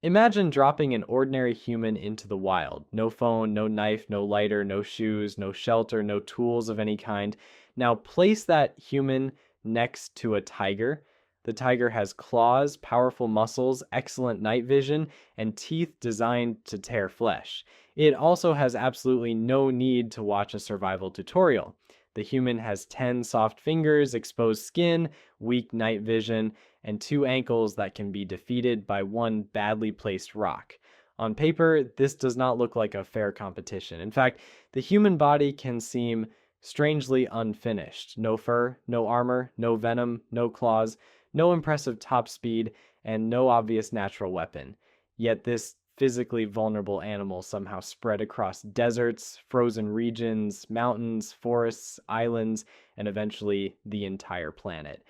Imagine dropping an ordinary human into the wild. No phone, no knife, no lighter, no shoes, no shelter, no tools of any kind. Now place that human next to a tiger. The tiger has claws, powerful muscles, excellent night vision, and teeth designed to tear flesh. It also has absolutely no need to watch a survival tutorial. The human has 10 soft fingers, exposed skin, weak night vision, and two ankles that can be defeated by one badly placed rock. On paper, this does not look like a fair competition. In fact, the human body can seem strangely unfinished. No fur, no armor, no venom, no claws, no impressive top speed, and no obvious natural weapon. Yet this physically vulnerable animal somehow spread across deserts, frozen regions, mountains, forests, islands, and eventually the entire planet.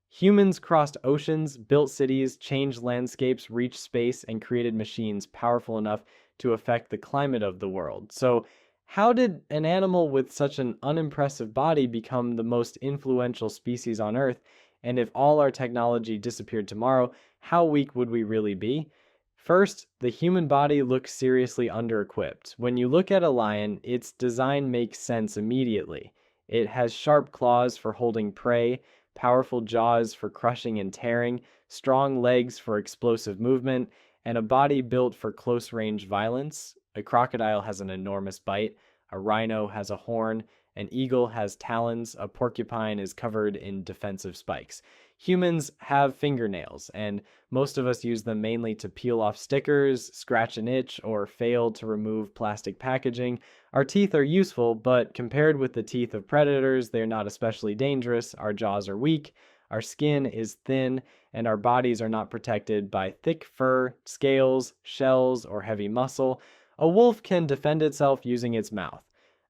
Humans crossed oceans, built cities, changed landscapes, reached space, and created machines powerful enough to affect the climate of the world. So, how did an animal with such an unimpressive body become the most influential species on Earth? And if all our technology disappeared tomorrow, how weak would we really be? First, the human body looks seriously under-equipped. When you look at a lion, its design makes sense immediately. It has sharp claws for holding prey, powerful jaws for crushing and tearing, strong legs for explosive movement, and a body built for close-range violence. A crocodile has an enormous bite, a rhino has a horn, an eagle has talons, a porcupine is covered in defensive spikes. Humans have fingernails, and most of us use them mainly to peel off stickers, scratch an itch, or fail to remove plastic packaging. Our teeth are useful, but compared with the teeth of predators, they're not especially dangerous. Our jaws are weak, our skin is thin, and our bodies are not protected by thick fur, scales, shells, or heavy muscle. A wolf can defend itself using its mouth.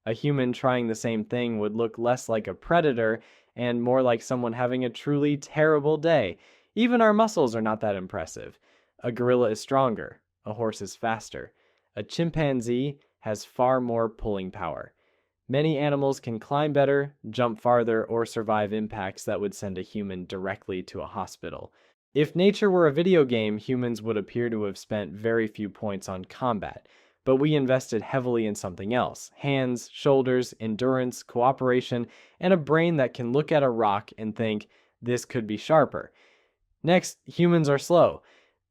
A human trying the same thing would look less like a predator and more like someone having a truly terrible day. Even our muscles are not that impressive. A gorilla is stronger, a horse is faster. A chimpanzee has far more pulling power. Many animals can climb better, jump farther, or survive impacts that would send a human directly to a hospital. If nature were a video game, humans would appear to have spent very few points on combat, but we invested heavily in something else: hands, shoulders, endurance, cooperation, and a brain that can look at a rock and think, this could be sharper. Next, humans are slow,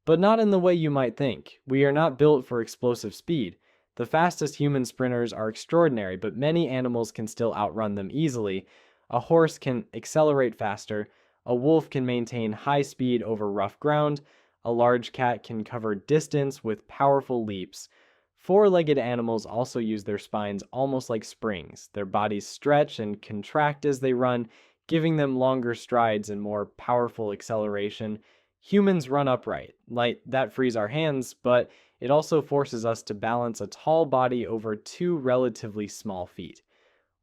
but not in the way you might think. We are not built for explosive speed. The fastest human sprinters are extraordinary, but many animals can still outrun them easily. A horse can accelerate faster, a wolf can maintain high speed over rough ground, a large cat can cover distance with powerful leaps. Four-legged animals also use their spines almost like springs. Their bodies stretch and contract as they run, giving them longer strides and more powerful acceleration. Humans run upright. Like that frees our hands, but it also forces us to balance a tall body over two relatively small feet.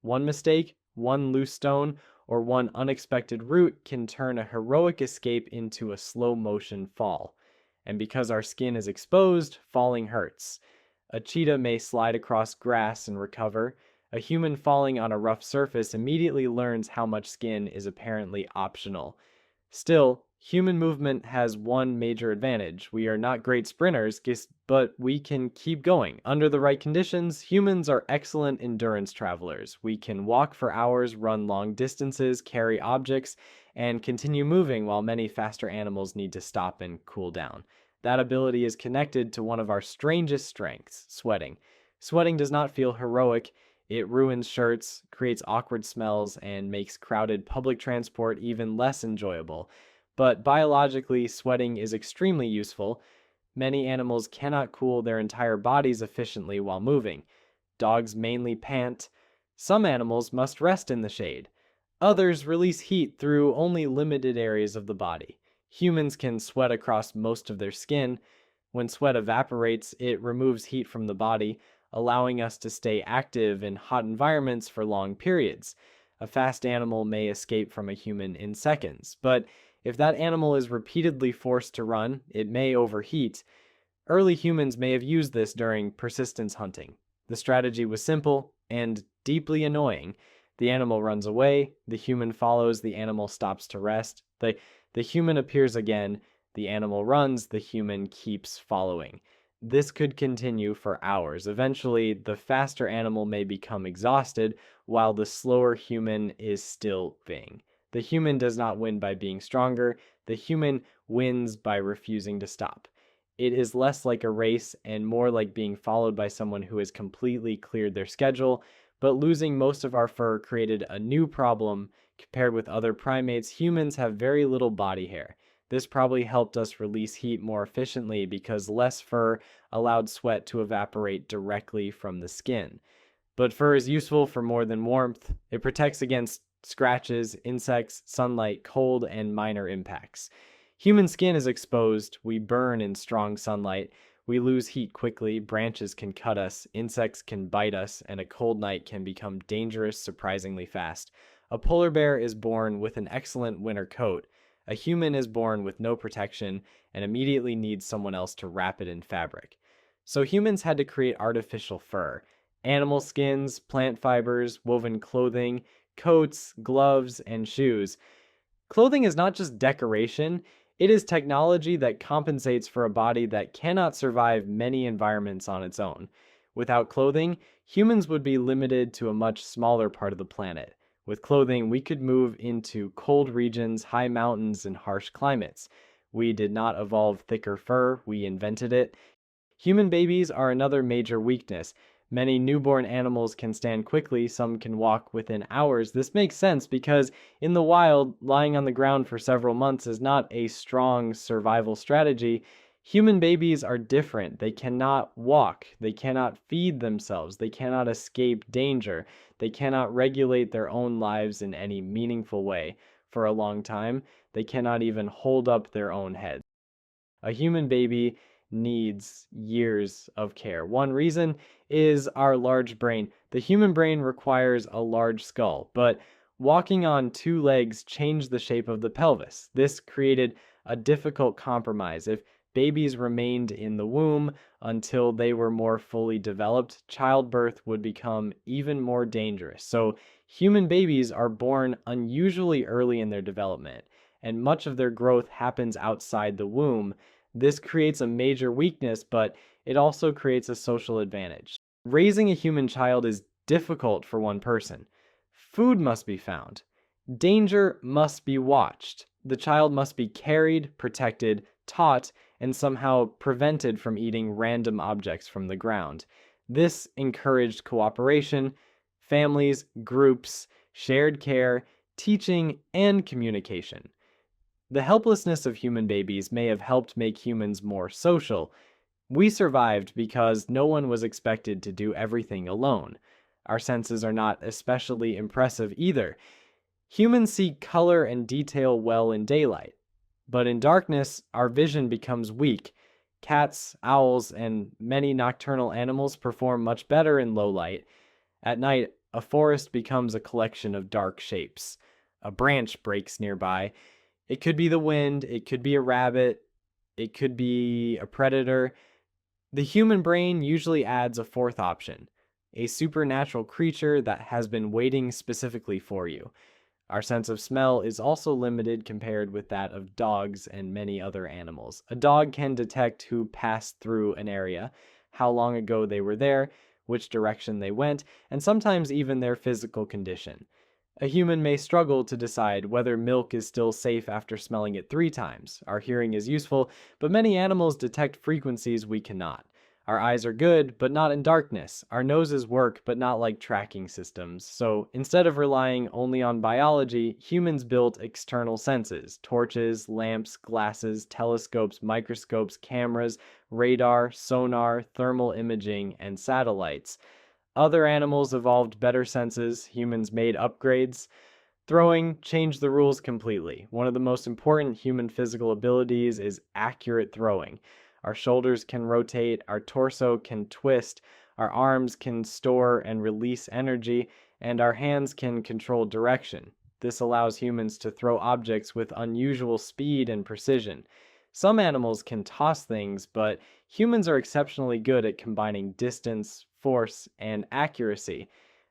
One mistake, one loose stone, or one unexpected route can turn a heroic escape into a slow-motion fall. And because our skin is exposed, falling hurts. A cheetah may slide across grass and recover. A human falling on a rough surface immediately learns how much skin is apparently optional. Still, human movement has one major advantage. We are not great sprinters, but we can keep going. Under the right conditions, humans are excellent endurance travelers. We can walk for hours, run long distances, carry objects, and continue moving while many faster animals need to stop and cool down. That ability is connected to one of our strangest strengths: sweating. Sweating does not feel heroic. It ruins shirts, creates awkward smells, and makes crowded public transport even less enjoyable. But biologically, sweating is extremely useful. Many animals cannot cool their entire bodies efficiently while moving. Dogs mainly pant. Some animals must rest in the shade. Others release heat through only limited areas of the body. Humans can sweat across most of their skin. When sweat evaporates, it removes heat from the body, allowing us to stay active in hot environments for long periods. A fast animal may escape from a human in seconds, but if that animal is repeatedly forced to run, it may overheat. Early humans may have used this during persistence hunting. The strategy was simple and deeply annoying. The animal runs away, the human follows, the animal stops to rest. The human appears again, The animal runs, the human keeps following. This could continue for hours. Eventually, the faster animal may become exhausted, while the slower human is still moving. The human does not win by being stronger, the human wins by refusing to stop. It is less like a race and more like being followed by someone who has completely cleared their schedule. But losing most of our fur created a new problem. Compared with other primates, humans have very little body hair. This probably helped us release heat more efficiently because less fur allowed sweat to evaporate directly from the skin. But fur is useful for more than warmth. It protects against scratches, insects, sunlight, cold, and minor impacts. Human skin is exposed. We burn in strong sunlight. We lose heat quickly. Branches can cut us, insects can bite us, and a cold night can become dangerous surprisingly fast. A polar bear is born with an excellent winter coat. A human is born with no protection and immediately needs someone else to wrap it in fabric. So humans had to create artificial fur. Animal skins, plant fibers, woven clothing, coats, gloves, and shoes. Clothing is not just decoration, it is technology that compensates for a body that cannot survive many environments on its own. Without clothing, humans would be limited to a much smaller part of the planet. With clothing, we could move into cold regions, high mountains, and harsh climates. We did not evolve thicker fur, we invented it. Human babies are another major weakness. Many newborn animals can stand quickly, some can walk within hours. This makes sense because in the wild, lying on the ground for several months is not a strong survival strategy. Human babies are different. They cannot walk, they cannot feed themselves, they cannot escape danger, they cannot regulate their own lives in any meaningful way. For a long time, they cannot even hold up their own heads. A human baby needs years of care. One reason is our large brain. The human brain requires a large skull, but walking on two legs changed the shape of the pelvis. This created a difficult compromise. If babies remained in the womb until they were more fully developed, childbirth would become even more dangerous. So human babies are born unusually early in their development, and much of their growth happens outside the womb. This creates a major weakness, but it also creates a social advantage. Raising a human child is difficult for one person. Food must be found. Danger must be watched. The child must be carried, protected, taught, and somehow prevented from eating random objects from the ground. This encouraged cooperation, families, groups, shared care, teaching, and communication. The helplessness of human babies may have helped make humans more social. We survived because no one was expected to do everything alone. Our senses are not especially impressive either. Humans see color and detail well in daylight, but in darkness, our vision becomes weak. Cats, owls, and many nocturnal animals perform much better in low light. At night, a forest becomes a collection of dark shapes. A branch breaks nearby. It could be the wind, it could be a rabbit, it could be a predator. The human brain usually adds a fourth option, a supernatural creature that has been waiting specifically for you. Our sense of smell is also limited compared with that of dogs and many other animals. A dog can detect who passed through an area, how long ago they were there, which direction they went, and sometimes even their physical condition. A human may struggle to decide whether milk is still safe after smelling it 3 times. Our hearing is useful, but many animals detect frequencies we cannot. Our eyes are good, but not in darkness. Our noses work, but not like tracking systems. So instead of relying only on biology, humans built external senses: torches, lamps, glasses, telescopes, microscopes, cameras, radar, sonar, thermal imaging, and satellites. Other animals evolved better senses, humans made upgrades. Throwing changed the rules completely. One of the most important human physical abilities is accurate throwing. Our shoulders can rotate, our torso can twist, our arms can store and release energy, and our hands can control direction. This allows humans to throw objects with unusual speed and precision. Some animals can toss things, but humans are exceptionally good at combining distance, force, and accuracy.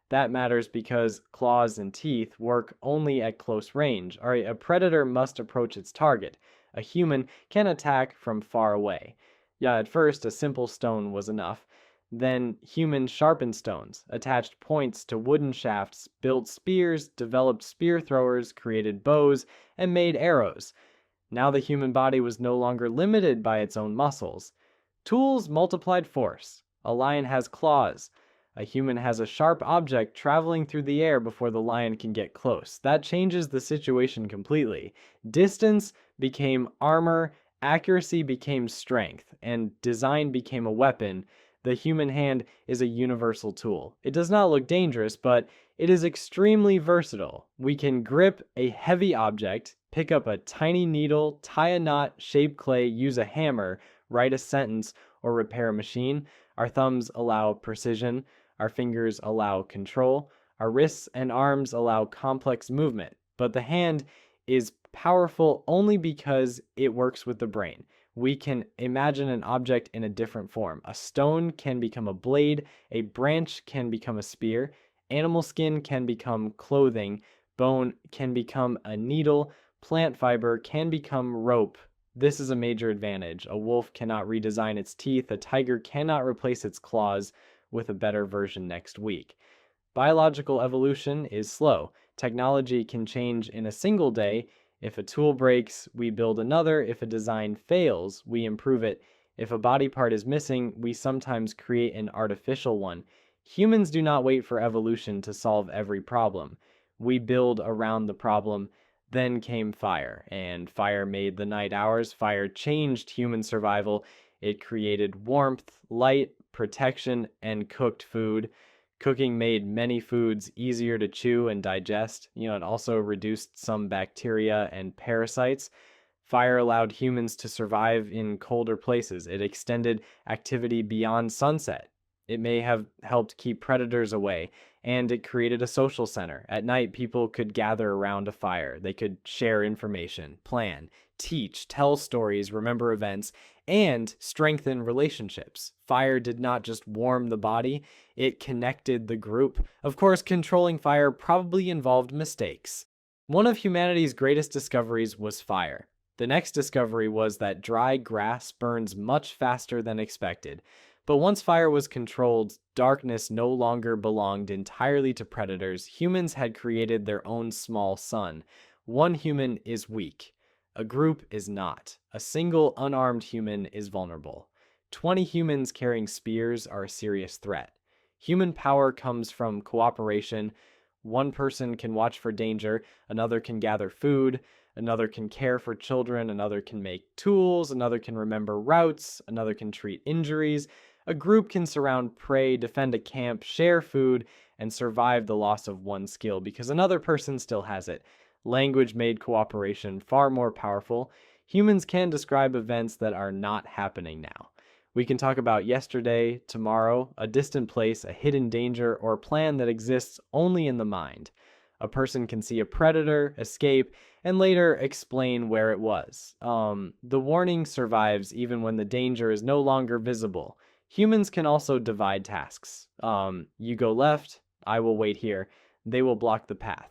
That matters because claws and teeth work only at close range. A predator must approach its target. A human can attack from far away. Yeah, at first, a simple stone was enough. Then humans sharpened stones, attached points to wooden shafts, built spears, developed spear throwers, created bows, and made arrows. Now the human body was no longer limited by its own muscles. Tools multiplied force. A lion has claws. A human has a sharp object traveling through the air before the lion can get close. That changes the situation completely. Distance became armor, accuracy became strength, and design became a weapon. The human hand is a universal tool. It does not look dangerous, but it is extremely versatile. We can grip a heavy object, pick up a tiny needle, tie a knot, shape clay, use a hammer, write a sentence, or repair a machine. Our thumbs allow precision. Our fingers allow control. Our wrists and arms allow complex movement. But the hand is powerful only because it works with the brain. We can imagine an object in a different form. A stone can become a blade, a branch can become a spear, animal skin can become clothing, bone can become a needle, plant fiber can become rope. This is a major advantage. A wolf cannot redesign its teeth, a tiger cannot replace its claws with a better version next week. Biological evolution is slow. Technology can change in a single day. If a tool breaks, we build another. If a design fails, we improve it. If a body part is missing, we sometimes create an artificial one. Humans do not wait for evolution to solve every problem. We build around the problem. Then came fire, and fire made the night hours. Fire changed human survival. It created warmth, light, protection, and cooked food. Cooking made many foods easier to chew and digest. It also reduced some bacteria and parasites. Fire allowed humans to survive in colder places. It extended activity beyond sunset. It may have helped keep predators away, and it created a social center. At night, people could gather around a fire. They could share information, plan, teach, tell stories, remember events, and strengthen relationships. Fire did not just warm the body, it connected the group. Of course, controlling fire probably involved mistakes. One of humanity's greatest discoveries was fire. The next discovery was that dry grass burns much faster than expected. But once fire was controlled, darkness no longer belonged entirely to predators. Humans had created their own small sun. One human is weak. A group is not. A single unarmed human is vulnerable. 20 humans carrying spears are a serious threat. Human power comes from cooperation. One person can watch for danger, another can gather food, another can care for children, another can make tools, another can remember routes, another can treat injuries. A group can surround prey, defend a camp, share food, and survive the loss of one skill because another person still has it. Language made cooperation far more powerful. Humans can describe events that are not happening now. We can talk about yesterday, tomorrow, a distant place, a hidden danger, or a plan that exists only in the mind. A person can see a predator, escape, and later explain where it was. The warning survives even when the danger is no longer visible. Humans can also divide tasks. You go left, I will wait here. They will block the path.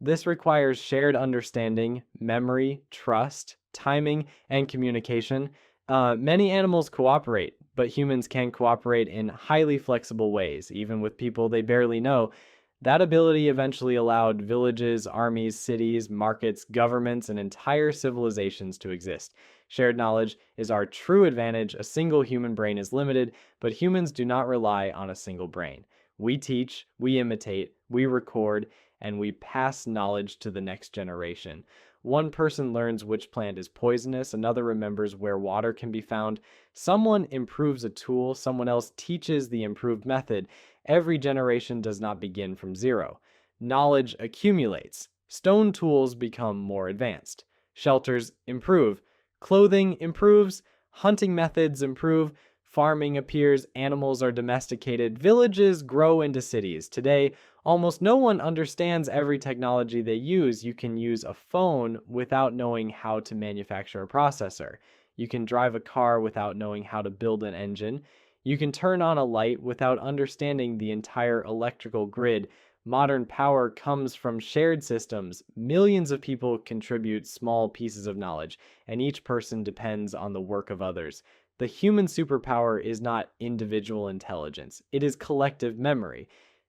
This requires shared understanding, memory, trust, timing, and communication. Many animals cooperate, but humans can cooperate in highly flexible ways, even with people they barely know. That ability eventually allowed villages, armies, cities, markets, governments, and entire civilizations to exist. Shared knowledge is our true advantage. A single human brain is limited, but humans do not rely on a single brain. We teach, we imitate, we record, and we pass knowledge to the next generation. One person learns which plant is poisonous, another remembers where water can be found. Someone improves a tool, someone else teaches the improved method. Every generation does not begin from zero. Knowledge accumulates. Stone tools become more advanced. Shelters improve. Clothing improves. Hunting methods improve. Farming appears. Animals are domesticated. Villages grow into cities. Today, almost no one understands every technology they use. You can use a phone without knowing how to manufacture a processor. You can drive a car without knowing how to build an engine. You can turn on a light without understanding the entire electrical grid. Modern power comes from shared systems. Millions of people contribute small pieces of knowledge, and each person depends on the work of others. The human superpower is not individual intelligence, it is collective memory.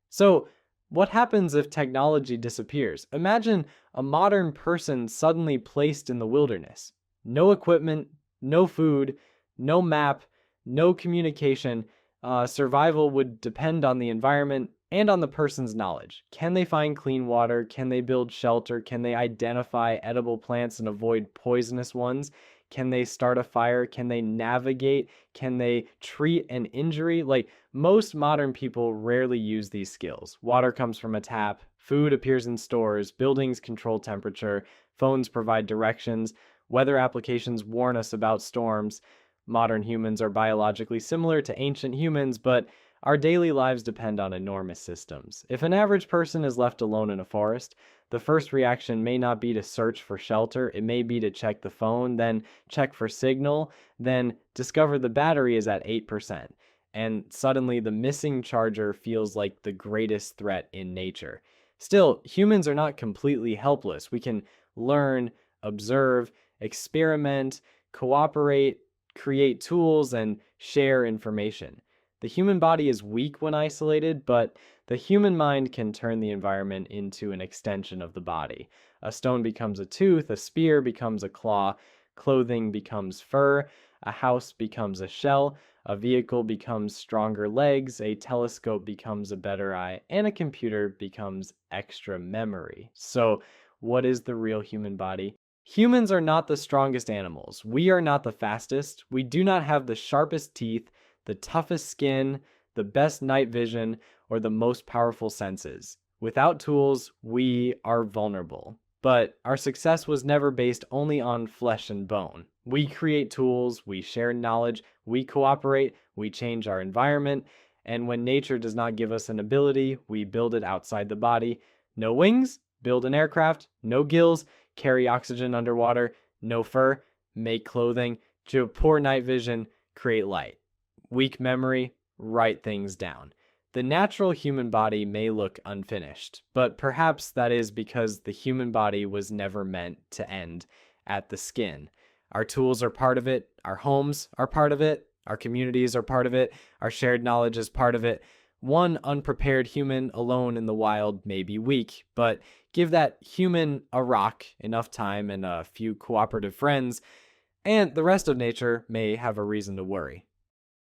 So, what happens if technology disappears? Imagine a modern person suddenly placed in the wilderness. No equipment, no food, no map, no communication. Survival would depend on the environment and on the person's knowledge. Can they find clean water? Can they build shelter? Can they identify edible plants and avoid poisonous ones? Can they start a fire? Can they navigate? Can they treat an injury? Like, most modern people rarely use these skills. Water comes from a tap, food appears in stores, buildings control temperature, phones provide directions, weather applications warn us about storms. Modern humans are biologically similar to ancient humans, but our daily lives depend on enormous systems. If an average person is left alone in a forest, the first reaction may not be to search for shelter. It may be to check the phone, then check for signal, then discover the battery is at 8%. And suddenly the missing charger feels like the greatest threat in nature. Still, humans are not completely helpless. We can learn, observe, experiment, cooperate, create tools, and share information. The human body is weak when isolated, but the human mind can turn the environment into an extension of the body. A stone becomes a tooth, a spear becomes a claw, clothing becomes fur, a house becomes a shell, a vehicle becomes stronger legs, a telescope becomes a better eye, and a computer becomes extra memory. So, what is the real human body? Humans are not the strongest animals. We are not the fastest. We do not have the sharpest teeth, the toughest skin, the best night vision, or the most powerful senses. Without tools, we are vulnerable. But our success was never based only on flesh and bone. We create tools, we share knowledge, we cooperate, we change our environment, and when nature does not give us an ability, we build it outside the body. No wings? Build an aircraft. No gills? Carry oxygen underwater. No fur? Make clothing. Poor night vision? Create light. Weak memory? Write things down. The natural human body may look unfinished, but perhaps that is because the human body was never meant to end at the skin. Our tools are part of it, our homes are part of it, our communities are part of it, our shared knowledge is part of it. One unprepared human alone in the wild may be weak, but give that human a rock, enough time, and a few cooperative friends, and the rest of nature may have a reason to worry.